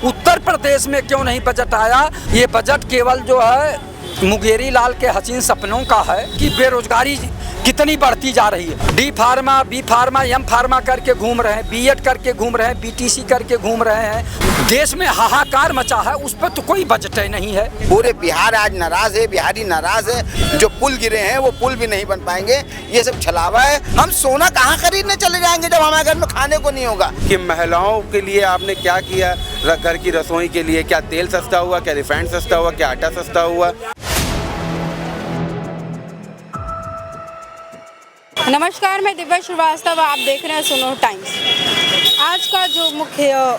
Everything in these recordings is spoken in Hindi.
उत्तर प्रदेश में क्यों नहीं बजट आया? ये बजट केवल जो है मुंगेरी लाल के हसीन सपनों का है कि बेरोजगारी कितनी बढ़ती जा रही है। D pharma, B pharma, M pharma करके घूम रहे हैं, बीएड करके घूम रहे हैं, बीटीसी करके घूम रहे हैं। देश में हाहाकार मचा है, उस पर तो कोई बजट नहीं है। पूरे बिहार आज नाराज है, बिहारी नाराज है। जो पुल गिरे हैं वो पुल भी नहीं बन पाएंगे। ये सब छलावा है। हम सोना कहाँ खरीदने चले जाएंगे जब हमारे घर में खाने को नहीं होगा। कि महिलाओं के लिए आपने क्या किया? घर की रसोई के लिए क्या तेल सस्ता हुआ, क्या रिफाइंड सस्ता हुआ, क्या आटा सस्ता हुआ? नमस्कार, मैं दिव्या श्रीवास्तव, आप देख रहे हैं सुनो टाइम्स। आज का जो मुख्य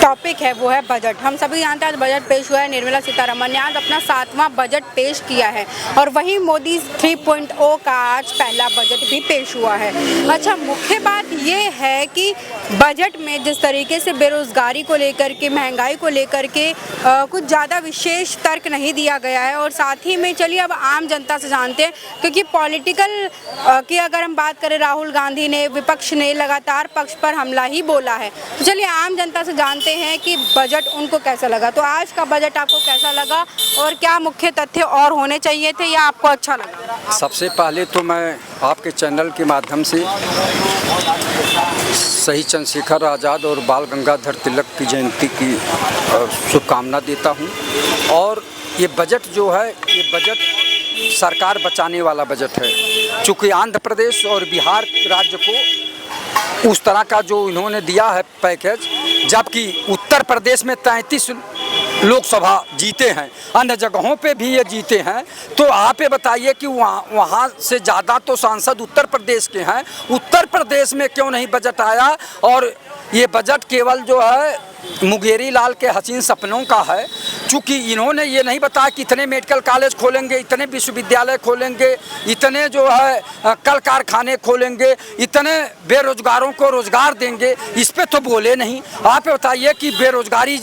टॉपिक है वो है बजट। हम सभी जानते हैं आज बजट पेश हुआ है। निर्मला सीतारमण ने आज अपना 7वां बजट पेश किया है और वहीं मोदी 3.0 का आज पहला बजट भी पेश हुआ है। अच्छा, मुख्य बात ये है कि बजट में जिस तरीके से बेरोजगारी को लेकर के, महंगाई को लेकर के कुछ ज़्यादा विशेष तर्क नहीं दिया गया है। और साथ ही में चलिए अब आम जनता से जानते हैं, क्योंकि पॉलिटिकल की अगर हम बात करें, राहुल गांधी ने, विपक्ष ने लगातार पक्ष पर हमला ही बोला है। तो चलिए आम जनता से जानते हैं कि बजट उनको कैसा लगा। तो आज का बजट आपको कैसा लगा और क्या मुख्य तथ्य और होने चाहिए थे या आपको अच्छा लगा? सबसे पहले तो मैं आपके चैनल के माध्यम से शहीद चंद्रशेखर आज़ाद और बाल गंगाधर तिलक की जयंती की शुभकामना देता हूं। और ये बजट जो है, ये बजट सरकार बचाने वाला बजट है। चूँकि आंध्र प्रदेश और बिहार राज्य को उस तरह का जो इन्होंने दिया है पैकेज, जबकि उत्तर प्रदेश में 33 लोकसभा जीते हैं, अन्य जगहों पे भी ये जीते हैं। तो आप ये बताइए कि वहाँ से ज़्यादा तो सांसद उत्तर प्रदेश के हैं। उत्तर प्रदेश में क्यों नहीं बजट आया? और ये बजट केवल जो है मुंगेरी लाल के हसीन सपनों का है। चूँकि इन्होंने ये नहीं बताया कि इतने मेडिकल कॉलेज खोलेंगे, इतने विश्वविद्यालय खोलेंगे, इतने जो है कल कारखाने खोलेंगे, इतने बेरोजगारों को रोजगार देंगे, इस पे तो बोले नहीं। आप बताइए कि बेरोजगारी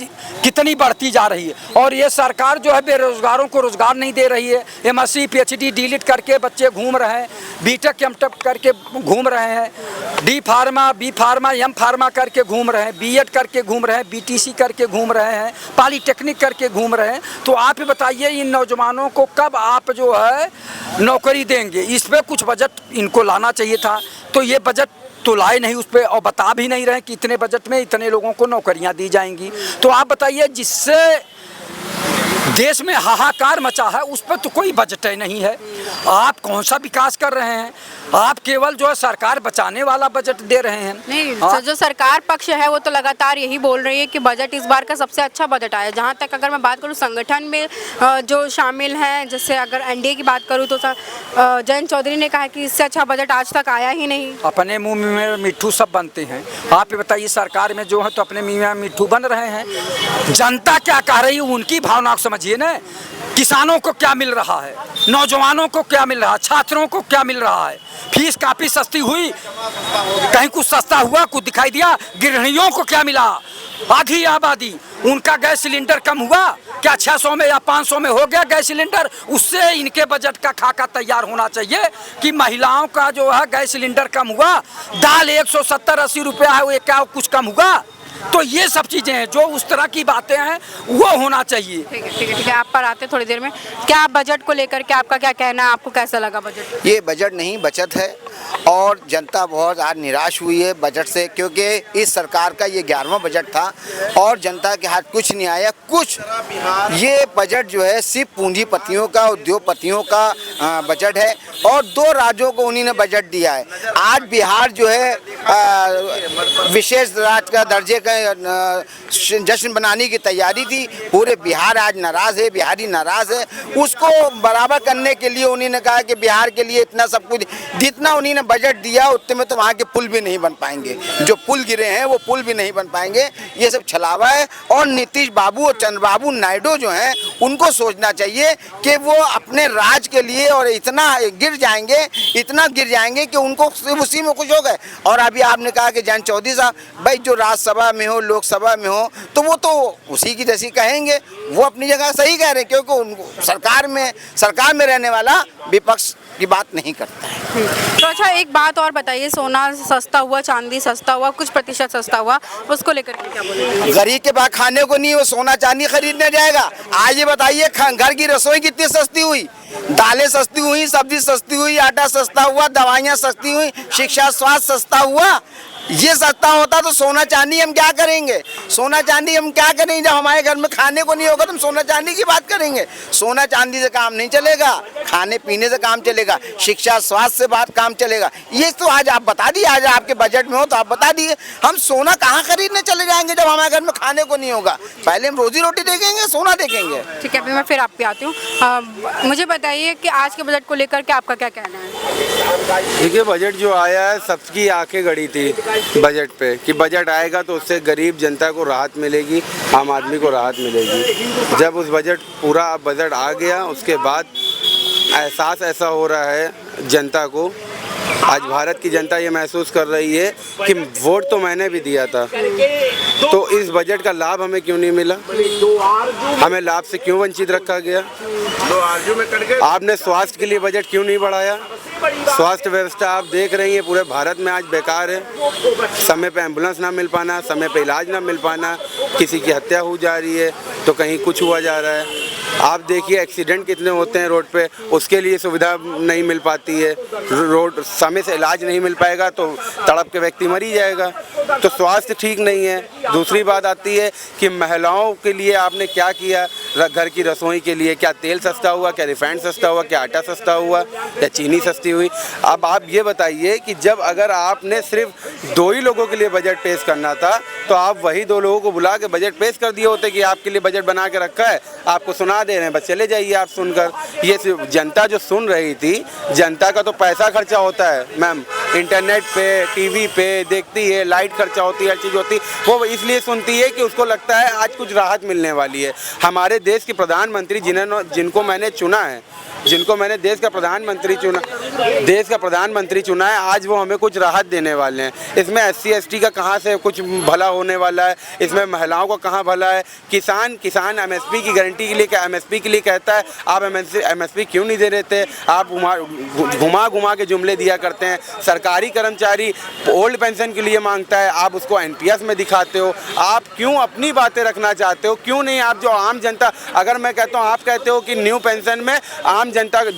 कितनी बढ़ती जा रही है और ये सरकार जो है बेरोजगारों को रोजगार नहीं दे रही है। MSc PhD डिलीट करके बच्चे घूम रहे हैं, BTech M.Tech करके घूम रहे हैं, D pharma, B pharma, M pharma करके घूम रहे हैं, बीएड करके घूम रहे हैं, बीटीसी करके घूम रहे हैं, पॉलीटेक्निक करके घूम रहे हैं। तो आप ही बताइए इन नौजवानों को कब आप जो है नौकरी देंगे? इस पे कुछ बजट इनको लाना चाहिए था। तो ये बजट तो लाए नहीं उस पर, और बता भी नहीं रहे कि इतने बजट में इतने लोगों को नौकरियां दी जाएंगी। तो आप बताइए, जिससे देश में हाहाकार मचा है, उस पर तो कोई बजट नहीं है। आप कौन सा विकास कर रहे हैं? आप केवल जो है सरकार बचाने वाला बजट दे रहे हैं। नहीं, जो सरकार पक्ष है वो तो लगातार यही बोल रही है कि बजट इस बार का सबसे अच्छा बजट आया। जहां तक अगर मैं बात करूं संगठन में जो शामिल हैं, जैसे अगर एनडीए की बात करूं तो जयंत चौधरी ने कहा कि इससे अच्छा बजट आज तक आया ही नहीं। अपने मुंह में मिट्ठू सब बनते हैं। आप ये बताइए, सरकार में जो है तो अपने मुंह में मिट्ठू बन रहे हैं। जनता क्या कह रही है उनकी भावना को समझिए ना। किसानों को क्या मिल रहा है, नौजवानों को क्या मिल रहा है, छात्रों को क्या मिल रहा है? फीस काफ़ी सस्ती हुई, कहीं कुछ सस्ता हुआ, कुछ दिखाई दिया? गृहिणियों को क्या मिला? आधी आबादी, उनका गैस सिलेंडर कम हुआ क्या? 600 में या 500 में हो गया गैस सिलेंडर? उससे इनके बजट का खाका तैयार होना चाहिए कि महिलाओं का जो है गैस सिलेंडर कम हुआ, दाल 170-80 रुपया है, वो क्या कुछ कम हुआ? तो ये सब चीज़ें हैं जो उस तरह की बातें हैं, वो होना चाहिए। ठीक है, आप पर आते थोड़ी देर में। क्या बजट को लेकर के आपका क्या कहना है? आपको कैसा लगा बजट? ये बजट नहीं, बचत है। और जनता बहुत आज निराश हुई है बजट से, क्योंकि इस सरकार का ये 11वां बजट था और जनता के हाथ कुछ नहीं आया। कुछ ये बजट जो है सिर्फ पूंजीपतियों का, उद्योगपतियों का बजट है और 2 राज्यों को उन्हीं ने बजट दिया है। आज बिहार जो है विशेष राज्य का दर्जे का जश्न बनाने की तैयारी थी। पूरे बिहार आज नाराज है, बिहारी नाराज है। उसको बराबर करने के लिए उन्होंने कहा कि बिहार के लिए इतना सब कुछ, जितना उन्होंने बजट दिया उतने में तो वहाँ के पुल भी नहीं बन पाएंगे। जो पुल गिरे हैं वो पुल भी नहीं बन पाएंगे। ये सब छलावा है। और नीतीश बाबू और चंद्रबाबू नायडू जो हैं, उनको सोचना चाहिए कि वो अपने राज्य के लिए और इतना गिर जाएंगे कि उनको उसी में कुछ हो गए। और अभी आपने कहा कि जयंत चौधरी साहब, भाई जो राज्यसभा में हो, लोकसभा में हो, तो वो तो उसी की जैसी कहेंगे। वो अपनी जगह सही कह रहे हैं, क्योंकि उनको सरकार में रहने वाला विपक्ष की बात नहीं करता है। तो अच्छा एक बात और बताइए, सोना सस्ता हुआ, चांदी सस्ता हुआ, कुछ प्रतिशत सस्ता हुआ, उसको लेकर के क्या बोलेंगे? गरीब के पास खाने को नहीं, वो सोना चांदी खरीदने जाएगा। आज ये बताइए घर की रसोई कितनी सस्ती हुई, दालें सस्ती हुई, सब्जी सस्ती हुई, आटा सस्ता हुआ, दवाइयाँ सस्ती हुई, शिक्षा स्वास्थ्य सस्ता हुआ। ये सस्ता होता तो सोना चांदी हम क्या करेंगे? सोना चांदी हम क्या करेंगे जब हमारे घर में खाने को नहीं होगा? तो हम सोना चांदी की बात करेंगे? सोना चांदी से काम नहीं चलेगा, खाने पीने से काम चलेगा, शिक्षा स्वास्थ्य से बात काम चलेगा। ये तो आज आप बता दिए, आज आपके बजट में हो तो आप बता दिए। हम सोना कहाँ खरीदने चले जाएंगे जब हमारे घर में खाने को नहीं होगा? पहले हम रोजी रोटी देखेंगे, सोना देखेंगे। ठीक है, अभी मैं फिर आप पे आती हूँ। मुझे बताइए कि आज के बजट को लेकर के आपका क्या कहना है? देखिए, बजट जो आया है सबकी आंखें गड़ी थी बजट पे कि बजट आएगा तो उससे गरीब जनता को राहत मिलेगी, आम आदमी को राहत मिलेगी। जब उस पूरा बजट आ गया उसके बाद एहसास ऐसा हो रहा है जनता को, आज भारत की जनता ये महसूस कर रही है कि वोट तो मैंने भी दिया था, तो इस बजट का लाभ हमें क्यों नहीं मिला, हमें लाभ से क्यों वंचित रखा गया। आपने स्वास्थ्य के लिए बजट क्यों नहीं बढ़ाया? स्वास्थ्य व्यवस्था आप देख रही हैं पूरे भारत में आज बेकार है। समय पे एम्बुलेंस ना मिल पाना, समय पे इलाज ना मिल पाना, किसी की हत्या हो जा रही है तो कहीं कुछ हुआ जा रहा है। आप देखिए एक्सीडेंट कितने होते हैं रोड पे, उसके लिए सुविधा नहीं मिल पाती है। रोड समय से इलाज नहीं मिल पाएगा तो तड़प के व्यक्ति मर ही जाएगा। तो स्वास्थ्य ठीक नहीं है। दूसरी बात आती है कि महिलाओं के लिए आपने क्या किया घर की रसोई के लिए? क्या तेल सस्ता हुआ, क्या रिफाइंड सस्ता हुआ, क्या आटा सस्ता हुआ, क्या चीनी सस्ती हुई? अब आप ये बताइए कि जब अगर आपने सिर्फ 2 ही लोगों के लिए बजट पेश करना था तो आप वही 2 लोगों को बुला के बजट पेश कर दिए होते कि आपके लिए बजट बना के रखा है, आपको सुना दे रहे हैं, बस चले जाइए आप सुनकर। ये सिर्फ जनता जो सुन रही थी, जनता का तो पैसा खर्चा होता है मैम, इंटरनेट पे, टीवी पे देखती है, लाइट खर्चा होती है, हर चीज़ होती है, वो इसलिए सुनती है कि उसको लगता है आज कुछ राहत मिलने वाली है। हमारे देश के प्रधानमंत्री जिनको मैंने चुना है, जिनको मैंने देश का प्रधानमंत्री चुना है, आज वो हमें कुछ राहत देने वाले हैं। इसमें SC ST का कहाँ से कुछ भला होने वाला है? इसमें महिलाओं का कहाँ भला है? किसान MSP की गारंटी के लिए MSP के लिए कहता है, आप MSP क्यों नहीं दे रहे थे? आप घुमा के जुमले दिया करते हैं। सरकारी कर्मचारी ओल्ड पेंशन के लिए मांगता है, आप उसको NPS में दिखाते हो। आप क्यों अपनी बातें रखना चाहते हो? क्यों नहीं आप जो आम जनता, अगर मैं कहता हूँ, आप कहते हो कि न्यू पेंशन में आम जनता का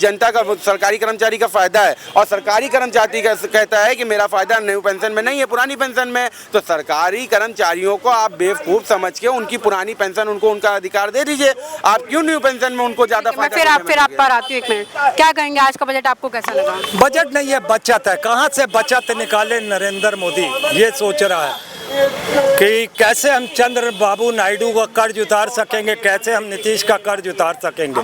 सरकारी कर्मचारी का फायदा है और सरकारी कर्मचारी कहता है कि मेरा फायदा न्यू पेंशन में नहीं है, पुरानी पेंशन में। तो सरकारी कर्मचारियों को आप बेवकूफ समझ के उनकी पुरानी पेंशन उनको उनका अधिकार दे दीजिए। आप क्यों न्यू पेंशन में उनको ज्यादा फायदा? फिर आप पर आती हूँ, 1 मिनट। क्या कहेंगे, आज का बजट आपको कैसा लगा? बजट नहीं है, बचत है। कहाँ से बचत निकाले नरेंद्र मोदी, ये सोच रहा है कि कैसे हम चंद्रबाबू नायडू का कर्ज उतार सकेंगे, कैसे हम नीतीश का कर्ज उतार सकेंगे।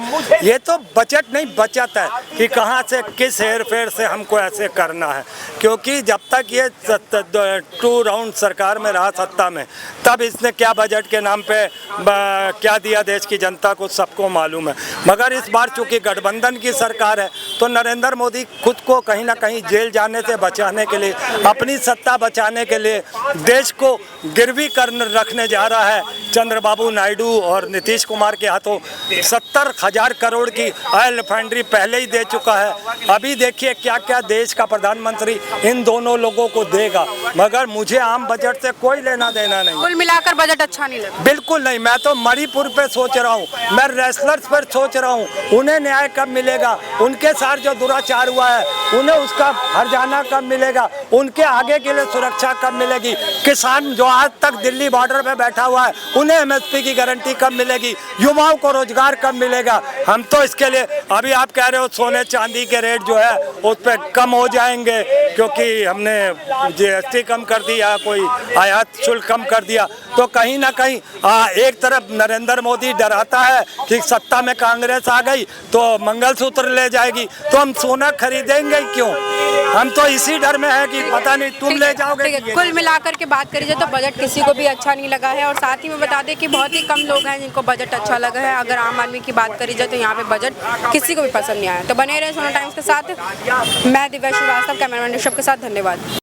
ये तो बजट नहीं, बचत है कि कहाँ से किस हेर फेर से हमको ऐसे करना है। क्योंकि जब तक ये 2 राउंड सरकार में रहा सत्ता में, तब इसने क्या बजट के नाम पे क्या दिया देश की जनता को सबको मालूम है। मगर इस बार चूंकि गठबंधन की सरकार है तो नरेंद्र मोदी खुद को कहीं ना कहीं जेल जाने से बचाने के लिए, अपनी सत्ता बचाने के लिए देश को गिरवी रखने जा रहा है। चंद्रबाबू नायडू और नीतीश कुमार के हाथों 70,000 करोड़ की ऑयल रिफाइनरी पहले ही दे चुका है। अभी देखिए क्या क्या देश का प्रधानमंत्री इन दोनों लोगों को देगा। मगर मुझे आम बजट से कोई लेना देना नहीं। कुल मिलाकर बजट अच्छा नहीं लगा? बिल्कुल नहीं। मैं तो मणिपुर पे सोच रहा हूँ, मैं रेसलर्स पर सोच रहा हूँ, उन्हें न्याय कब मिलेगा? उनके साथ जो दुराचार हुआ है उन्हें उसका हर्जाना कब मिलेगा? उनके आगे के लिए सुरक्षा कब मिलेगी? किसान जो आज तक दिल्ली बॉर्डर पे बैठा हुआ है उन्हें MSP की गारंटी कब मिलेगी? युवाओं को रोजगार कब मिलेगा? हम तो इसके लिए, अभी आप कह रहे हो सोने चांदी के रेट जो है उस पर कम हो जाएंगे क्योंकि हमने GST कम कर दिया, कोई आयात शुल्क कम कर दिया। तो कहीं ना कहीं एक तरफ नरेंद्र मोदी डराता है कि सत्ता में कांग्रेस आ गई तो मंगलसूत्र ले जाएगी, तो हम सोना खरीदेंगे क्यों? हम तो इसी डर में है कि पता नहीं तुम ले जाओगे। कुल मिलाकर के बात करी जाए तो बजट किसी को भी अच्छा नहीं लगा है। और साथ ही में बता दें कि बहुत ही कम लोग हैं जिनको बजट अच्छा लगा है। अगर आम आदमी की बात करी जाए तो यहाँ पे बजट किसी को भी पसंद नहीं आया। तो बने रहे सोना टाइम्स के साथ। मैं दिव्या श्रीवास्तव, कैमरामैन ऋषभ के साथ। धन्यवाद।